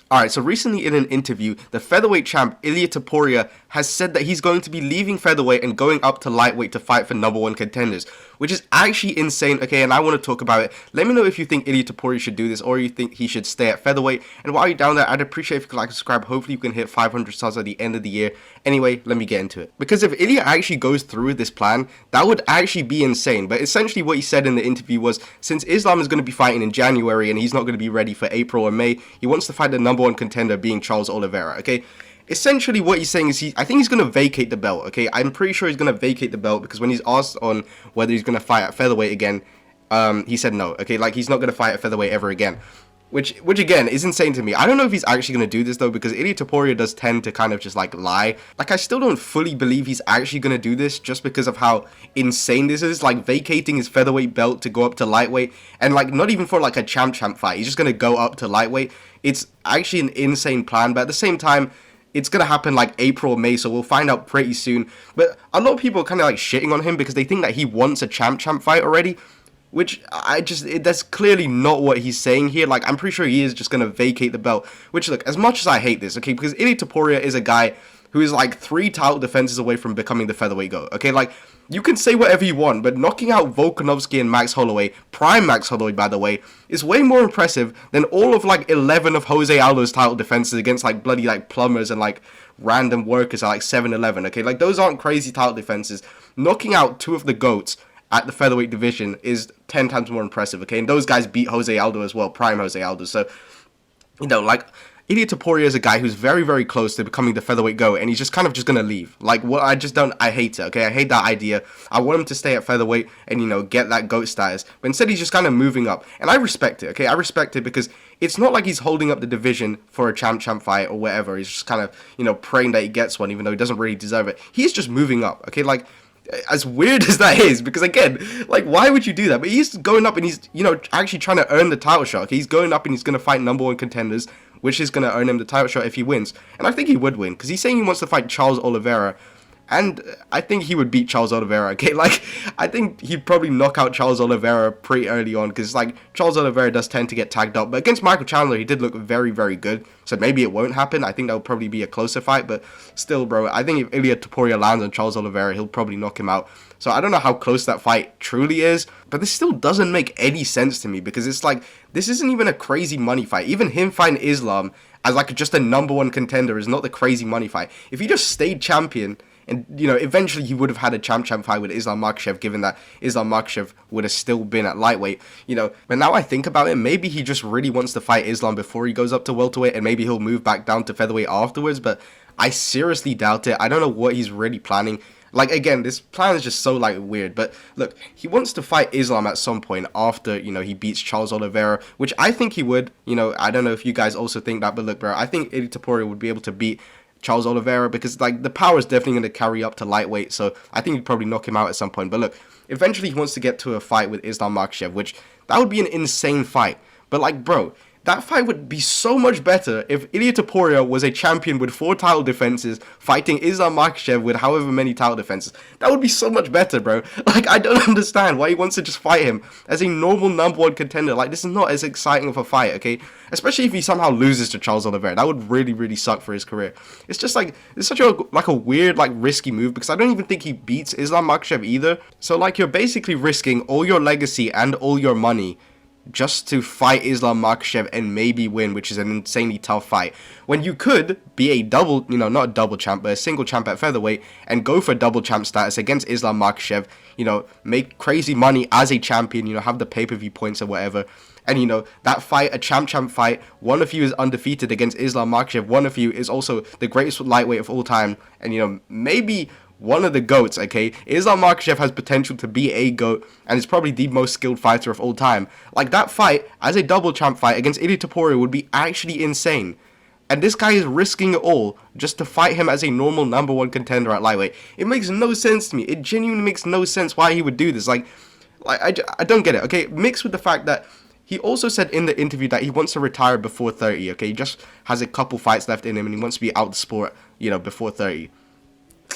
Alright, so recently in an interview, the featherweight champ Ilia Topuria has said that he's going to be leaving featherweight and going up to lightweight to fight for number one contenders, which is actually insane. Okay, and I want to talk about it. Let me know if you think Ilia Topuria should do this or you think he should stay at featherweight. And while you're down there, I'd appreciate if you could like and subscribe. Hopefully you can hit 500 subs at the end of the year. Anyway, let me get into it. Because if Ilia actually goes through with this plan, that would actually be insane. But essentially what he said in the interview was, since Islam is going to be fighting in January and he's not going to be ready for April or May, he wants to fight the number one contender, being Charles Oliveira. Okay, essentially what he's saying is I think he's going to vacate the belt. Okay, I'm pretty sure he's going to vacate the belt because when he's asked on whether he's going to fight at featherweight again, he said no. Okay, like he's not going to fight at featherweight ever again. Which again is insane to me. I don't know if he's actually going to do this though, because Ilia Topuria does tend to kind of just like lie. Like I still don't fully believe he's actually going to do this just because of how insane this is. Like vacating his featherweight belt to go up to lightweight, and like not even for like a champ fight. He's just going to go up to lightweight. It's actually an insane plan, but at the same time, it's going to happen like April or May, so we'll find out pretty soon. But a lot of people are kind of like shitting on him because they think that he wants a champ fight already. Which that's clearly not what he's saying here. Like, I'm pretty sure he is just going to vacate the belt. Which, look, as much as I hate this, okay, because Ilia Topuria is a guy who is like 3 title defenses away from becoming the featherweight GOAT, okay? Like, you can say whatever you want, but knocking out Volkanovski and Max Holloway, prime Max Holloway, by the way, is way more impressive than all of, like, 11 of Jose Aldo's title defenses against, like, bloody, like, plumbers and, like, random workers at, like, 7-11, okay? Like, those aren't crazy title defenses. Knocking out 2 of the GOATs at the featherweight division is 10 times more impressive, okay? And those guys beat Jose Aldo as well, prime Jose Aldo. So, you know, like, Ilia Topuria is a guy who's very, very close to becoming the featherweight GOAT, and he's just kind of just gonna leave. Like, what I hate it, okay? I hate that idea. I want him to stay at featherweight and, you know, get that GOAT status. But instead, he's just kind of moving up. And I respect it, okay? I respect it because it's not like he's holding up the division for a champ fight or whatever. He's just kind of, you know, praying that he gets one, even though he doesn't really deserve it. He's just moving up, okay? Like, as weird as that is, because again, like, why would you do that? But he's going up and he's, you know, actually trying to earn the title shot. Okay? He's going up and he's going to fight number one contenders, which is going to earn him the title shot if he wins. And I think he would win, because he's saying he wants to fight Charles Oliveira. And I think he would beat Charles Oliveira, okay? Like, I think he'd probably knock out Charles Oliveira pretty early on, because, like, Charles Oliveira does tend to get tagged up. But against Michael Chandler, he did look very, very good. So maybe it won't happen. I think that would probably be a closer fight. But still, bro, I think if Ilia Topuria lands on Charles Oliveira, he'll probably knock him out. So I don't know how close that fight truly is. But this still doesn't make any sense to me, because it's like, this isn't even a crazy money fight. Even him fighting Islam as, like, just a number one contender is not the crazy money fight. If he just stayed champion, and, you know, eventually he would have had a champ fight with Islam Makhachev, given that Islam Makhachev would have still been at lightweight, you know. But now I think about it, maybe he just really wants to fight Islam before he goes up to welterweight, and maybe he'll move back down to featherweight afterwards, but I seriously doubt it. I don't know what he's really planning. Like, again, this plan is just so, like, weird. But, look, he wants to fight Islam at some point after, you know, he beats Charles Oliveira, which I think he would. You know, I don't know if you guys also think that, but look, bro, I think Ilia Topuria would be able to beat Charles Oliveira, because, like, the power is definitely going to carry up to lightweight, so I think he'd probably knock him out at some point. But look, eventually he wants to get to a fight with Islam Makhachev, which, that would be an insane fight. But, like, bro, that fight would be so much better if Ilia Topuria was a champion with 4 title defenses fighting Islam Makhachev with however many title defenses. That would be so much better, bro. Like, I don't understand why he wants to just fight him as a normal number one contender. Like, this is not as exciting of a fight, okay? Especially if he somehow loses to Charles Oliveira. That would really, really suck for his career. It's just like, it's such a, like, a weird, like, risky move, because I don't even think he beats Islam Makhachev either. So, like, you're basically risking all your legacy and all your money just to fight Islam Makhachev and maybe win, which is an insanely tough fight. When you could be a double, you know, not a double champ, but a single champ at featherweight and go for double champ status against Islam Makhachev, you know, make crazy money as a champion, you know, have the pay-per-view points or whatever. And, you know, that fight, a champ fight, one of you is undefeated against Islam Makhachev, one of you is also the greatest lightweight of all time, and, you know, maybe one of the GOATs, okay? Islam Makhachev has potential to be a GOAT, and is probably the most skilled fighter of all time. Like, that fight, as a double champ fight against Ilia Topuria, would be actually insane. And this guy is risking it all just to fight him as a normal number one contender at lightweight. It makes no sense to me. It genuinely makes no sense why he would do this. Like I don't get it, okay? Mixed with the fact that he also said in the interview that he wants to retire before 30, okay? He just has a couple fights left in him, and he wants to be out the sport, you know, before 30.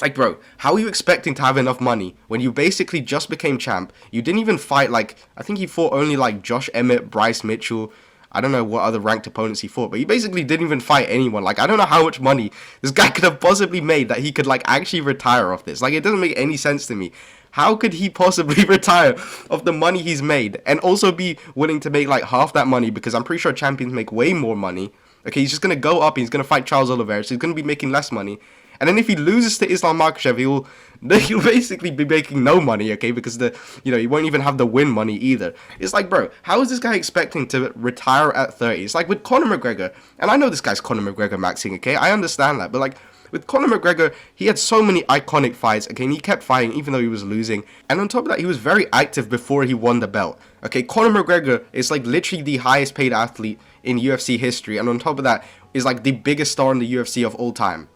Like, bro, how are you expecting to have enough money when you basically just became champ? You didn't even fight, like, I think he fought only, like, Josh Emmett, Bryce Mitchell, I don't know what other ranked opponents he fought, but he basically didn't even fight anyone. Like, I don't know how much money this guy could have possibly made that he could, like, actually retire off this. Like, it doesn't make any sense to me. How could he possibly retire off the money he's made and also be willing to make, like, half that money? Because I'm pretty sure champions make way more money. Okay, he's just going to go up, he's going to fight Charles Oliveira, so he's going to be making less money. And then if he loses to Islam Makhachev, he'll basically be making no money, okay? Because he won't even have the win money either. It's like, bro, how is this guy expecting to retire at 30? It's like with Conor McGregor, and I know this guy's Conor McGregor maxing, okay? I understand that, but like with Conor McGregor, he had so many iconic fights, okay? And he kept fighting even though he was losing. And on top of that, he was very active before he won the belt, okay? Conor McGregor is like literally the highest paid athlete in UFC history, and on top of that, is like the biggest star in the UFC of all time.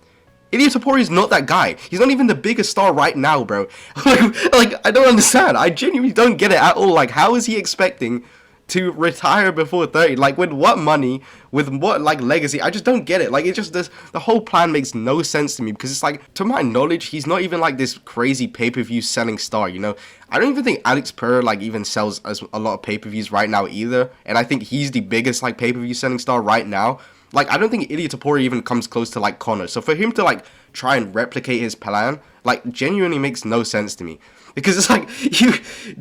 Ilia Topuria is not that guy. He's not even the biggest star right now, bro. like, I don't understand. I genuinely don't get it at all. Like, how is he expecting to retire before 30? Like, with what money? With what, like, legacy? I just don't get it. Like, it just, the whole plan makes no sense to me. Because it's like, to my knowledge, he's not even, like, this crazy pay-per-view selling star, you know? I don't even think Alex Pereira, like, even sells a lot of pay-per-views right now either. And I think he's the biggest, like, pay-per-view selling star right now. Like, I don't think Ilia Topuria even comes close to, like, Conor. So for him to, like, try and replicate his plan, like, genuinely makes no sense to me. Because it's like,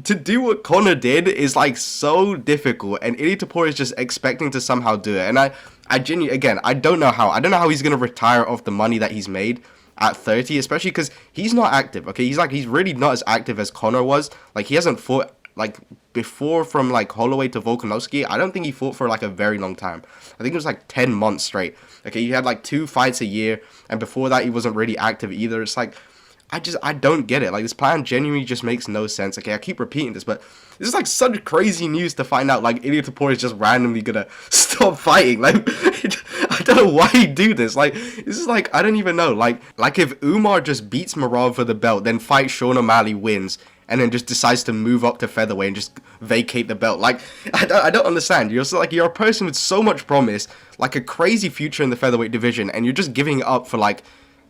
to do what Conor did is, like, so difficult. And Ilia Topuria is just expecting to somehow do it. And I genuinely, again, I don't know how. I don't know how he's going to retire off the money that he's made at 30. Especially because he's not active, okay? He's really not as active as Conor was. Like, he hasn't fought, like, before from, like, Holloway to Volkanovski. I don't think he fought for, like, a very long time. I think it was, like, 10 months straight. Okay, he had, like, 2 fights a year, and before that, he wasn't really active either. It's like, I don't get it. Like, this plan genuinely just makes no sense. Okay, I keep repeating this, but this is, like, such crazy news to find out, like, Ilia Topuria is just randomly gonna stop fighting. Like, I don't know why he do this. Like, this is, like, I don't even know. Like if Umar just beats Merab for the belt, then fights Sean O'Malley, wins, and then just decides to move up to featherweight and just vacate the belt. Like, I don't understand. You're a person with so much promise, like a crazy future in the featherweight division, and you're just giving it up for, like,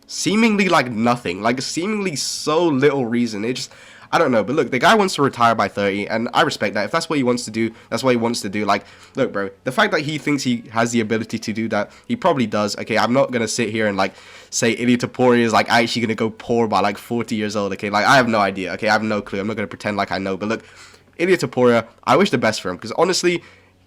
seemingly, like, nothing. Like, seemingly so little reason. It just, I don't know. But look, the guy wants to retire by 30, and I respect that. If that's what he wants to do, that's what he wants to do. Like, look, bro, the fact that he thinks he has the ability to do that, he probably does. Okay, I'm not gonna sit here and, like, say Ilia Topuria is, like, actually gonna go poor by, like, 40 years old. Okay, like, I have no idea. Okay, I have no clue. I'm not gonna pretend like I know. But look, Ilia Topuria, I wish the best for him, because honestly,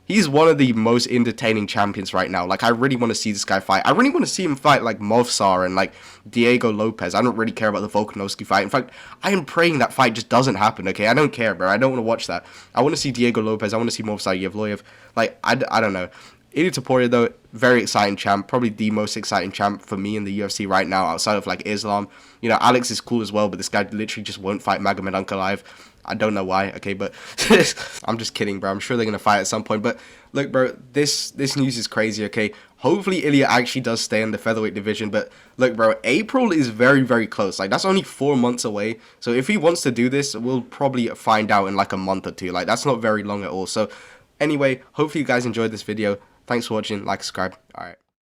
he's one of the most entertaining champions right now. Like, I really want to see this guy fight. I really want to see him fight, like, Movsar and, like, Diego Lopez. I don't really care about the Volkanovski fight. In fact, I am praying that fight just doesn't happen, okay? I don't care, bro. I don't want to watch that. I want to see Diego Lopez. I want to see Movsar Yevloyev. Like, I don't know. Ilia Topuria, though, very exciting champ. Probably the most exciting champ for me in the UFC right now, outside of, like, Islam. You know, Alex is cool as well, but this guy literally just won't fight Magomedov alive. I don't know why, okay, but I'm just kidding, bro. I'm sure they're going to fight at some point. But look, bro, this news is crazy, okay? Hopefully, Ilia actually does stay in the featherweight division. But look, bro, April is very, very close. Like, that's only 4 months away. So if he wants to do this, we'll probably find out in, like, a month or two. Like, that's not very long at all. So anyway, hopefully you guys enjoyed this video. Thanks for watching. Like, subscribe. All right.